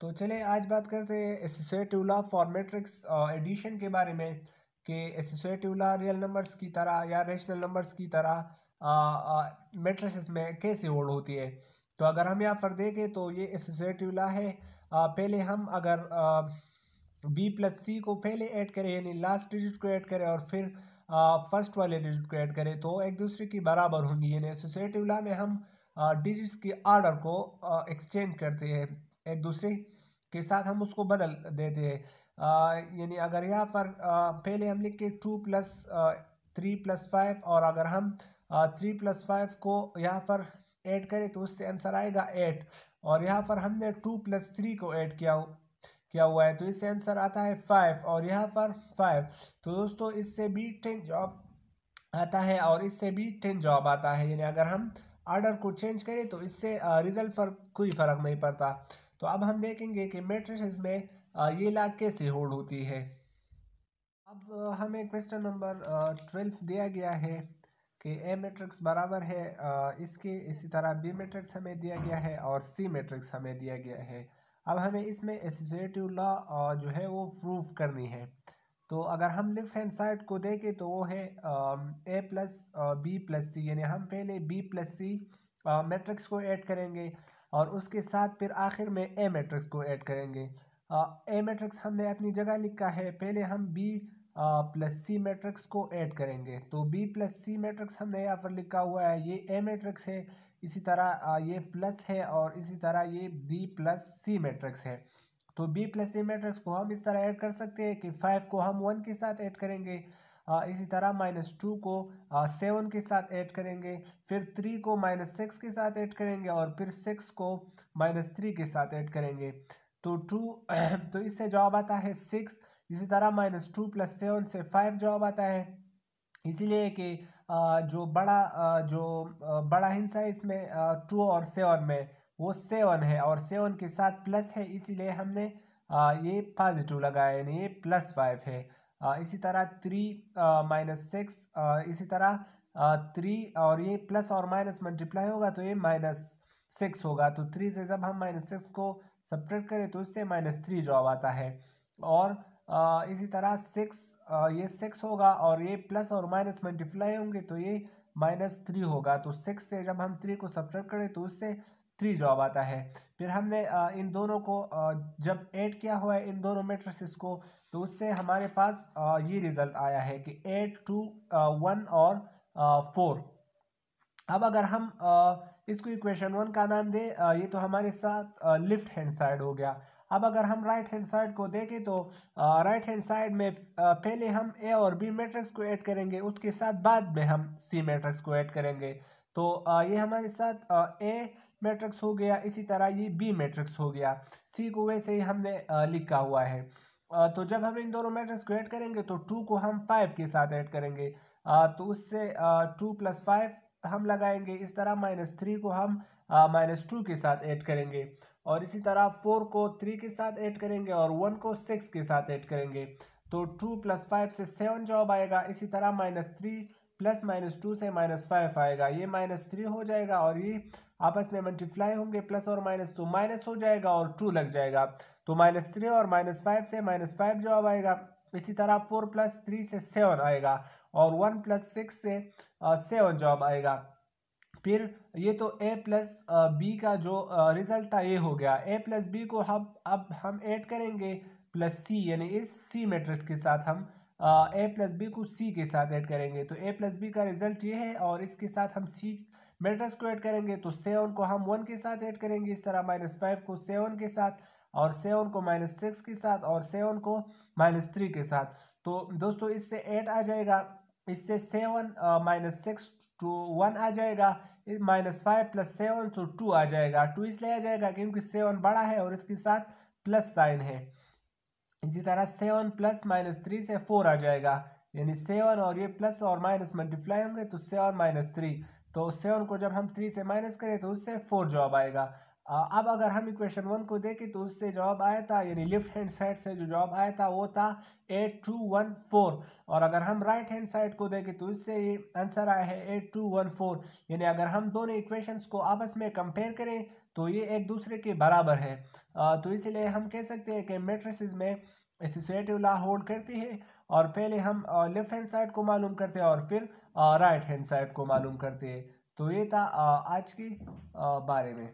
तो चले आज बात करते हैं associative law for matrix addition के बारे में कि एसोसिएटिव लॉ रियल नंबर्स की तरह या रेशनल नंबर्स की तरह मैट्रिसेस में कैसे होल्ड होती है। तो अगर हम यहाँ पर देखें तो ये एसोसिएटिव लॉ है। पहले हम अगर बी प्लस सी को पहले ऐड करें यानी लास्ट डिजिट को ऐड करें और फिर फर्स्ट वाले डिजिट को ऐड करें तो एक दूसरे की बराबर होंगी। यानी एसोसिएटिव लॉ में हम डिजिट्स के ऑर्डर को एक्सचेंज करते हैं, एक दूसरे के साथ हम उसको बदल देते हैं। यानी अगर यहाँ पर पहले हम लिख के 2+3+5 और अगर हम 3+5 को यहाँ पर ऐड करें तो उससे आंसर आएगा 8 और यहाँ पर हमने 2+3 को ऐड किया हुआ है तो इससे आंसर आता है 5 और यहाँ पर 5। तो दोस्तों इससे भी 10 जवाब आता है और इससे भी 10 जवाब आता है। यानी अगर हम ऑर्डर को चेंज करें तो इससे रिजल्ट पर कोई फर्क नहीं पड़ता। तो अब हम देखेंगे कि मैट्रिसेस में ये लॉ कैसे होल्ड होती है। अब हमें क्वेश्चन नंबर 12 दिया गया है कि ए मैट्रिक्स बराबर है इसके, इसी तरह बी मैट्रिक्स हमें दिया गया है और सी मैट्रिक्स हमें दिया गया है। अब हमें इसमें एसोसिएटिव लॉ जो है वो प्रूफ करनी है। तो अगर हम लेफ्ट हैंड साइड को देखें तो वो है ए प्लस बी प्लस सी, यानी हम पहले बी प्लस सी मैट्रिक्स को ऐड करेंगे और उसके साथ फिर आखिर में ए मैट्रिक्स को ऐड करेंगे। ए मैट्रिक्स हमने अपनी जगह लिखा है, पहले हम बी प्लस सी मैट्रिक्स को ऐड करेंगे। तो बी प्लस सी मैट्रिक्स हमने यहाँ पर लिखा हुआ है, ये ए मैट्रिक्स है, इसी तरह ये प्लस है और इसी तरह ये बी प्लस सी मैट्रिक्स है। तो बी प्लस सी मैट्रिक्स को हम इस तरह ऐड कर सकते हैं कि 5 को हम 1 के साथ ऐड करेंगे, इसी तरह -2 को 7 के साथ ऐड करेंगे, फिर 3 को -6 के साथ ऐड करेंगे और फिर 6 को -3 के साथ ऐड करेंगे। तो 2 तो इससे जवाब आता है 6। इसी तरह -2 + 7 से 5 जवाब आता है। इसीलिए कि जो बड़ा हिस्सा है इसमें 2 और 7 में वो 7 है और 7 के साथ प्लस है, इसीलिए हमने ये पॉजिटिव लगाया यानी ये +5 है। इसी तरह 3 - 6 इसी तरह 3 और ये प्लस और माइनस मल्टीप्लाई होगा तो ये -6 होगा। तो 3 से जब हम -6 को सब्ट्रैक्ट करें तो इससे -3 जवाब आता है। और इसी तरह 6 ये 6 होगा और ये प्लस और माइनस मल्टीप्लाई होंगे तो ये -3 होगा। तो 6 से जब हम 3 को सब्ट्रैक्ट करें तो उससे 3 जवाब आता है। फिर हमने इन दोनों को जब ऐड किया हुआ है इन दोनों मैट्रिसेस को तो उससे हमारे पास ये रिजल्ट आया है कि 8 2 1 और 4। अब अगर हम इसको इक्वेशन 1 का नाम दे, ये तो हमारे साथ लेफ्ट हैंड साइड हो गया। अब अगर हम राइट हैंड साइड को देखें तो राइट हैंड साइड में पहले हम ए और बी मैट्रिक्स को ऐड करेंगे, उसके साथ बाद में हम सी मैट्रिक्स को ऐड करेंगे। तो ये हमारे साथ ए मैट्रिक्स हो गया, इसी तरह ये बी मैट्रिक्स हो गया, सी को वैसे ही हमने लिखा हुआ है। तो जब हम इन दोनों मैट्रिक्स को ऐड करेंगे तो 2 को हम 5 के साथ ऐड करेंगे, तो उससे 2 + 5 हम लगाएंगे। इस तरह -3 को हम -2 के साथ ऐड करेंगे और इसी तरह 4 को 3 के साथ ऐड करेंगे और 1 को 6 के साथ ऐड करेंगे। तो 2 + 5 से 7 जवाब आएगा। इसी तरह -3 प्लस -2 से -5 आएगा, ये -3 हो जाएगा और ये आपस में मल्टीप्लाई होंगे, प्लस और माइनस तो माइनस हो जाएगा और 2 लग जाएगा। तो -3 और -5 से -5 जवाब आएगा। इसी तरह 4 + 3 से 7 आएगा और 1 + 6 से 7 जवाब आएगा। फिर ये तो a प्लस बी का जो रिजल्ट था ये हो गया। a प्लस बी को अब हम ऐड करेंगे प्लस सी, यानी इस सी मैट्रिक्स के साथ हम a प्लस बी को c के साथ ऐड करेंगे। तो a प्लस बी का रिजल्ट ये है और इसके साथ हम c मैट्रिक्स को ऐड करेंगे। तो 7 को हम 1 के साथ ऐड करेंगे, इस तरह -5 को 7 के साथ और 7 को -6 के साथ और 7 को -3 के साथ। तो दोस्तों इससे 8 आ जाएगा, इससे 7 -6 to 1 आ जाएगा, -5 + 7 तो 2 आ जाएगा। 2 इसलिए आ जाएगा क्योंकि 7 बड़ा है और इसके साथ प्लस साइन है। इसी तरह 7 + -3 से 4 आ जाएगा, यानी 7 और ये प्लस और माइनस मल्टीप्लाई होंगे तो 7 - 3। तो 7 को जब हम 3 से माइनस करें तो उससे 4 जवाब आएगा। अब अगर हम इक्वेशन 1 को देखें तो उससे जवाब आया था, यानी लेफ्ट हैंड साइड से जो जवाब आया था वो था 8 2 1 4 और अगर हम राइट हैंड साइड को देखें तो इससे ये आंसर आया है 8 2 1 4। यानी अगर हम दोनों इक्वेशंस को आपस में कंपेयर करें तो ये एक दूसरे के बराबर है। तो इसलिए हम कह सकते हैं कि मैट्रिसेस में एसोसिएटिव लॉ होल्ड करती है, और पहले हम लेफ्ट हैंड साइड को मालूम करते हैं और फिर राइट हैंड साइड को मालूम करते हैं। तो ये था आज की बारे में।